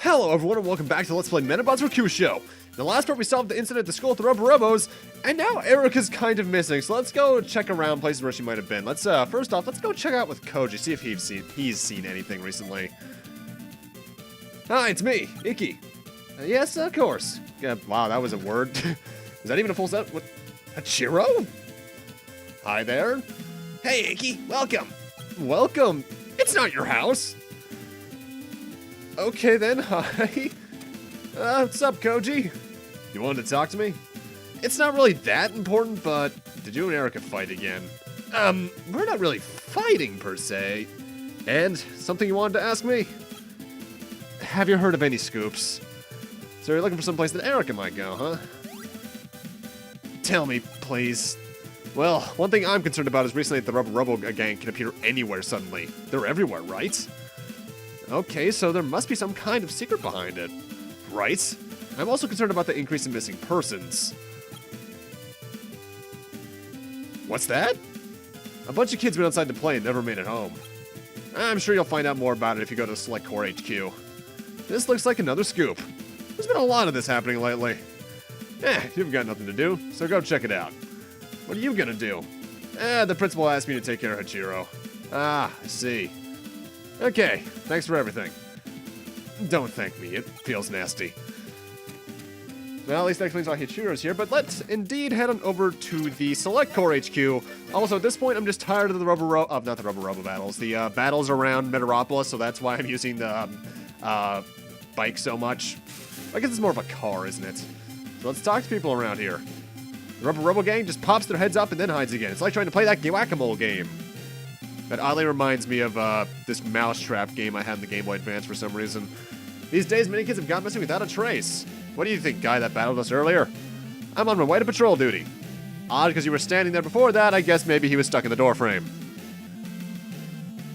Hello everyone and welcome back to Let's Play Medabots Rokusho. In the last part we solved the incident at the school with the Robos, and now Erika's kind of missing, so let's go check around places where she might have been. Let's first off, let's go check out with Koji, see if he's seen anything recently. Hi, it's me, Iki. Yes, of course. Wow, that was a word. Is that even a full set? What? Hachiro? Hi there. Hey, Iki, welcome. Welcome? It's not your house. Okay then, hi. What's up, Koji? You wanted to talk to me? It's not really that important, but did you and Erika fight again? We're not really fighting per se. And something you wanted to ask me? Have you heard of any scoops? So you're looking for some place that Erika might go, huh? Tell me, please. Well, one thing I'm concerned about is recently the Robo gang can appear anywhere suddenly. They're everywhere, right? Okay, so there must be some kind of secret behind it. Right? I'm also concerned about the increase in missing persons. What's that? A bunch of kids went outside to play and never made it home. I'm sure you'll find out more about it if you go to Select Core HQ. This looks like another scoop. There's been a lot of this happening lately. You've got nothing to do, so go check it out. What are you gonna do? The principal asked me to take care of Hachiro. Ah, I see. Okay, thanks for everything. Don't thank me, it feels nasty. Well, at least that explains why Hachiro's here, but let's indeed head on over to the Select Core HQ. Also, at this point, I'm just tired of the not the Robo battles, the battles around Medabots, so that's why I'm using the bike so much. I guess it's more of a car, isn't it? So let's talk to people around here. The Robo gang just pops their heads up and then hides again. It's like trying to play that whack-a-mole game. That oddly reminds me of this mousetrap game I had in the Game Boy Advance for some reason. These days, many kids have gone missing without a trace. What do you think, guy that battled us earlier? I'm on my way to patrol duty. Odd, because you were standing there before that, I guess maybe he was stuck in the doorframe.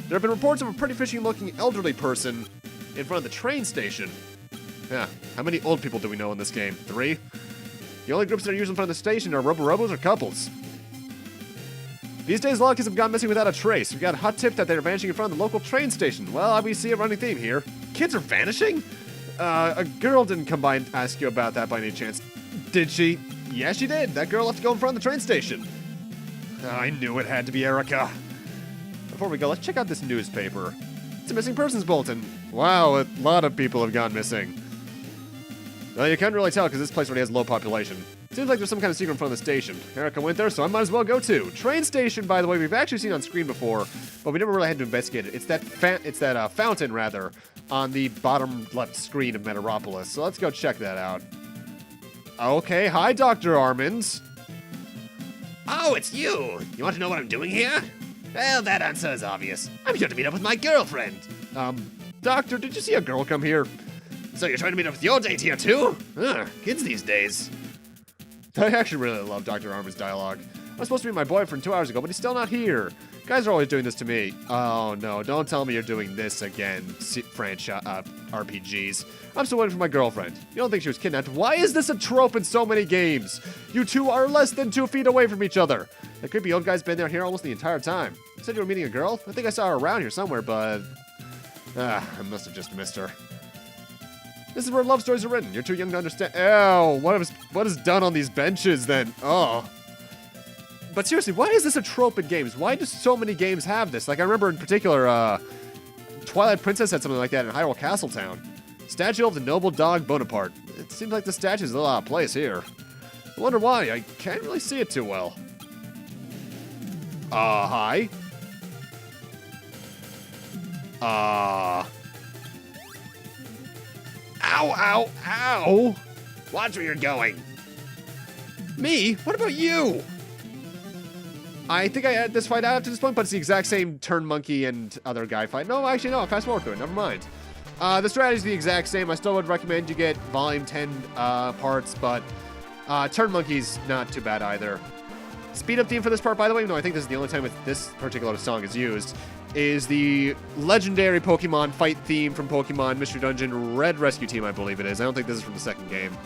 There have been reports of a pretty fishy-looking elderly person in front of the train station. Yeah, how many old people do we know in this game? 3? The only groups that are usually in front of the station are Robos or couples. These days, a lot of kids have gone missing without a trace. We got a hot tip that they're vanishing in front of the local train station. Well, we see a running theme here. Kids are vanishing? A girl didn't come by and ask you about that by any chance. Did she? Yeah, she did. That girl left to go in front of the train station. I knew it had to be Erika. Before we go, let's check out this newspaper. It's a missing persons bulletin. Wow, a lot of people have gone missing. Well, you can't really tell because this place already has low population. Seems like there's some kind of secret in front of the station. Erika went there, so I might as well go too. Train station, by the way, we've actually seen on screen before, but we never really had to investigate it. It's that fountain, rather, on the bottom left screen of Medabots. So let's go check that out. Okay, hi, Dr. Armand. Oh, it's you. You want to know what I'm doing here? Well, that answer is obvious. I'm here to meet up with my girlfriend. Doctor, did you see a girl come here? So you're trying to meet up with your date here too? Kids these days. I actually really love Dr. Armand's dialogue. I was supposed to meet my boyfriend 2 hours ago, but he's still not here. Guys are always doing this to me. Oh no, don't tell me you're doing this again, RPGs. I'm still waiting for my girlfriend. You don't think she was kidnapped? Why is this a trope in so many games? You two are less than 2 feet away from each other. That creepy old guy's been there here almost the entire time. You said you were meeting a girl? I think I saw her around here somewhere, but... I must have just missed her. This is where love stories are written. You're too young to understand. Ew, what is done on these benches then? Oh. But seriously, why is this a trope in games? Why do so many games have this? Like, I remember in particular, Twilight Princess had something like that in Hyrule Castletown. Statue of the noble dog Bonaparte. It seems like the statue's a little out of place here. I wonder why. I can't really see it too well. Hi. Ow, ow, ow! Watch where you're going. Me? What about you? I think I had this fight out to this point, but it's the exact same Turn Monkey and other guy fight. No, actually, no. Fast forward to it. Never mind. The strategy is the exact same. I still would recommend you get Volume 10 parts, but Turn Monkey's not too bad either. Speed up theme for this part, by the way, no, I think this is the only time this particular song is used, is the legendary Pokemon fight theme from Pokemon Mystery Dungeon Red Rescue Team, I believe it is. I don't think this is from the second game.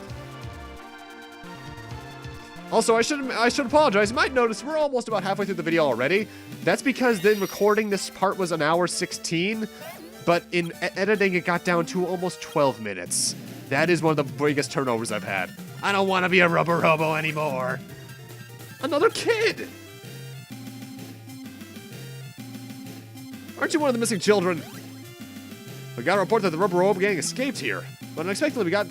Also, I should apologize. You might notice we're almost about halfway through the video already. That's because then recording this part was an hour 16. but in editing it got down to almost 12 minutes. That is one of the biggest turnovers I've had. I don't want to be a rubber robo anymore. Another kid! Aren't you one of the missing children? We got a report that the Rubber Robo gang escaped here, but unexpectedly we got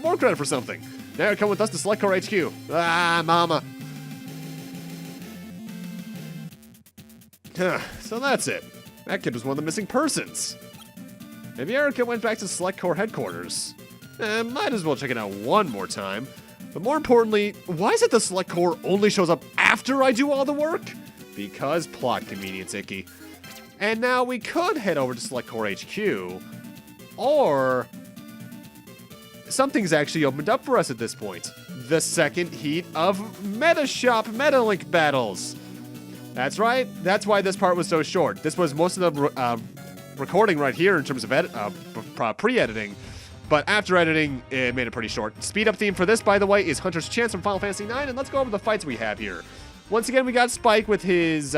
more credit for something. Now come with us to Select Core HQ. Ah, mama. So that's it. That kid was one of the missing persons. Maybe Erika went back to Select Core headquarters. Might as well check it out one more time. But more importantly, why is it the Select Core only shows up after I do all the work? Because plot convenience, Icky. And now we could head over to Select Core HQ, or something's actually opened up for us at this point. The second heat of Metashop Medalink battles. That's right. That's why this part was so short. This was most of the recording right here in terms of pre-editing. But after editing, it made it pretty short. Speed up theme for this, by the way, is Hunter's Chance from Final Fantasy IX. And let's go over the fights we have here. Once again, we got Spike with his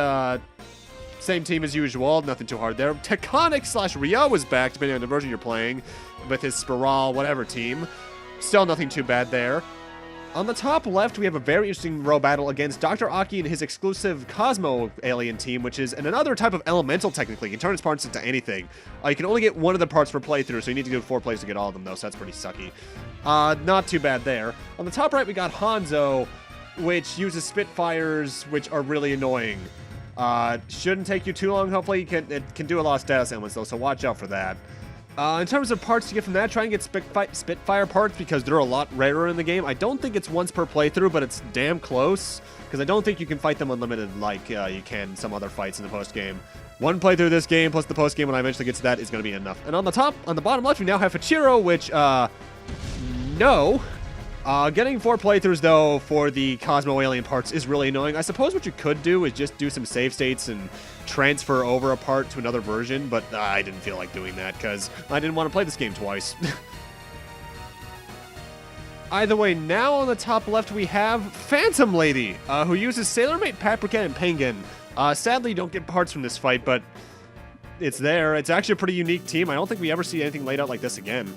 same team as usual. Nothing too hard there. Teconic / Ryo is back, depending on the version you're playing, with his Spiral whatever team. Still nothing too bad there. On the top left, we have a very interesting row battle against Dr. Aki and his exclusive Cosmo alien team, which is another type of elemental, technically. You can turn its parts into anything. You can only get one of the parts per playthrough, so you need to do 4 plays to get all of them, though, so that's pretty sucky. Not too bad there. On the top right, we got Hanzo, which uses Spitfires, which are really annoying. Shouldn't take you too long, hopefully. It can do a lot of status elements, though, so watch out for that. In terms of parts to get from that, try and get Spitfire parts because they're a lot rarer in the game. I don't think it's once per playthrough, but it's damn close because I don't think you can fight them unlimited like you can some other fights in the post-game. 1 playthrough of this game plus the post-game when I eventually get to that is going to be enough. And on the bottom left, we now have Hachiro, which, no. Getting 4 playthroughs, though, for the Cosmo Alien parts is really annoying. I suppose what you could do is just do some save states and transfer over a part to another version, but I didn't feel like doing that because I didn't want to play this game twice. Either way, now on the top left we have Phantom Lady, who uses Sailor Mate, Paprika, and Penguin. Sadly, you don't get parts from this fight, but it's there. It's actually a pretty unique team. I don't think we ever see anything laid out like this again.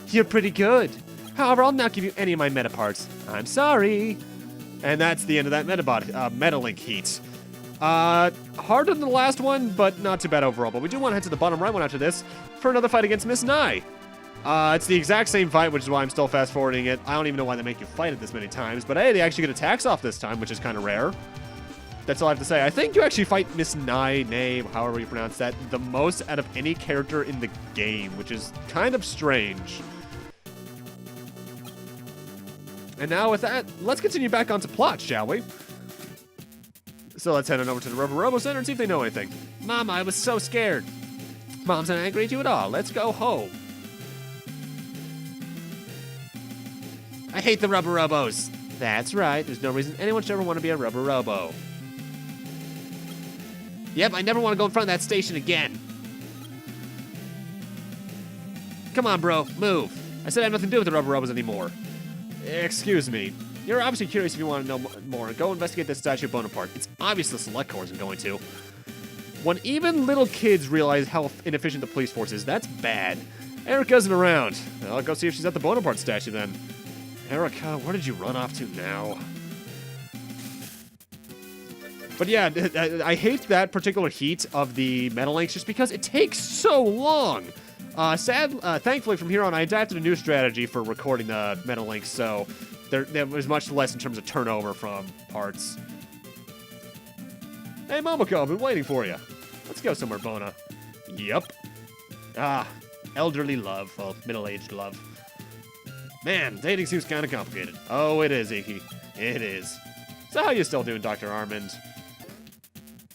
You're pretty good. However, I'll not give you any of my meta parts. I'm sorry. And that's the end of that Medabot, Medalink heat. Harder than the last one, but not too bad overall. But we do want to head to the bottom right one after this for another fight against Miss Nye. It's the exact same fight, which is why I'm still fast-forwarding it. I don't even know why they make you fight it this many times. But hey, they actually get attacks off this time, which is kind of rare. That's all I have to say. I think you actually fight Miss Nye, however you pronounce that, the most out of any character in the game, which is kind of strange. And now with that, let's continue back onto plot, shall we? So let's head on over to the Rubber Robo Center and see if they know anything. Mama, I was so scared. Mom's not angry at you at all. Let's go home. I hate the Rubber Robos. That's right. There's no reason anyone should ever want to be a Rubber Robo. Yep, I never want to go in front of that station again. Come on, bro. Move. I said I have nothing to do with the Rubber Robos anymore. Excuse me. You're obviously curious if you want to know more. Go investigate the statue of Bonaparte. It's obvious the Select Corps isn't going to. When even little kids realize how inefficient the police force is, that's bad. Erika isn't around. I'll go see if she's at the Bonaparte statue then. Erika, where did you run off to now? But yeah, I hate that particular heat of the Medalinks just because it takes so long. Thankfully, from here on, I adapted a new strategy for recording the Medalinks, so there was much less in terms of turnover from parts. Hey, Momoko, I've been waiting for you. Let's go somewhere, Bona. Yup. Elderly love. Well, middle-aged love. Man, dating seems kind of complicated. Oh, it is, Iki. It is. So how you still doing, Dr. Armand?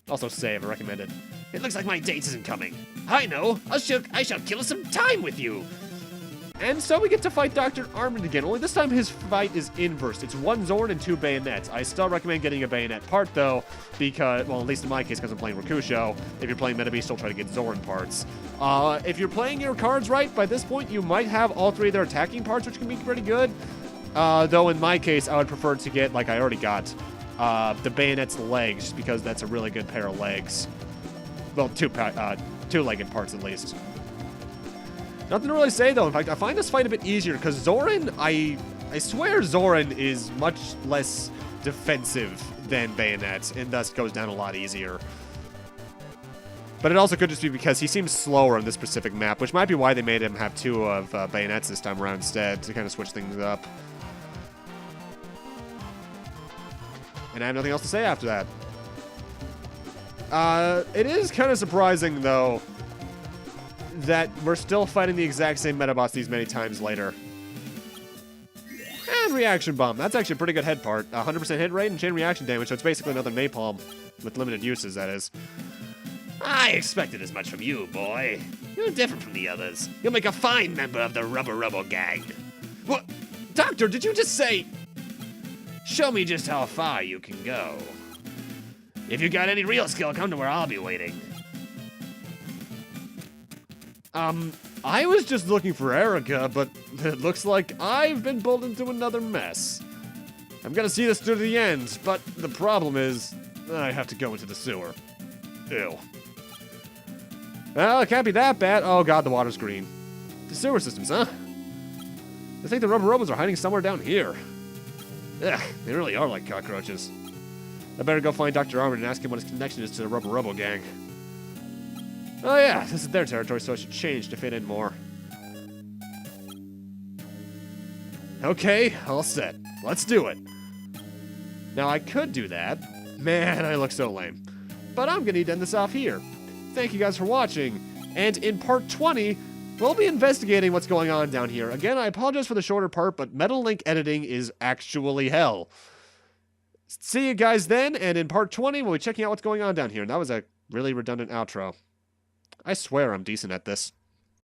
Also save, I recommend it. It looks like my date isn't coming. I know. I shall kill some time with you. And so we get to fight Dr. Armand again, only this time his fight is inverse. It's 1 Zorn and 2 bayonets. I still recommend getting a bayonet part, though, because, well, at least in my case, because I'm playing Rokusho. If you're playing Medabots, still try to get Zorn parts. If you're playing your cards right, by this point, you might have all 3 of their attacking parts, which can be pretty good. Though in my case, I would prefer to get, like I already got, the bayonet's legs, just because that's a really good pair of legs. Well, 2 two-legged parts at least. Nothing to really say, though. In fact, I find this fight a bit easier, because Zoran, I swear Zoran is much less defensive than Bayonet, and thus goes down a lot easier. But it also could just be because he seems slower on this specific map, which might be why they made him have two of Bayonets this time around instead, to kind of switch things up. And I have nothing else to say after that. It is kind of surprising, though, that we're still fighting the exact same Medabots these many times later. And reaction bomb. That's actually a pretty good head part. 100% hit rate and chain reaction damage, so it's basically another napalm. With limited uses, that is. I expected as much from you, boy. You're different from the others. You'll make a fine member of the Rubble gang. What? Doctor, did you just say... Show me just how far you can go. If you got any real skill, come to where I'll be waiting. I was just looking for Erika, but it looks like I've been pulled into another mess. I'm gonna see this through to the end, but the problem is, I have to go into the sewer. Ew. Well, it can't be that bad. Oh god, the water's green. The sewer systems, huh? I think the rubber robots are hiding somewhere down here. Ugh, they really are like cockroaches. I better go find Dr. Armor and ask him what his connection is to the Rubble Robo gang. Oh yeah, this is their territory, so I should change to fit in more. Okay, all set. Let's do it. Now I could do that. Man, I look so lame. But I'm gonna need to end this off here. Thank you guys for watching. And in part 20, we'll be investigating what's going on down here. Again, I apologize for the shorter part, but Medalink editing is actually hell. See you guys then, and in part 20, we'll be checking out what's going on down here. And that was a really redundant outro. I swear I'm decent at this.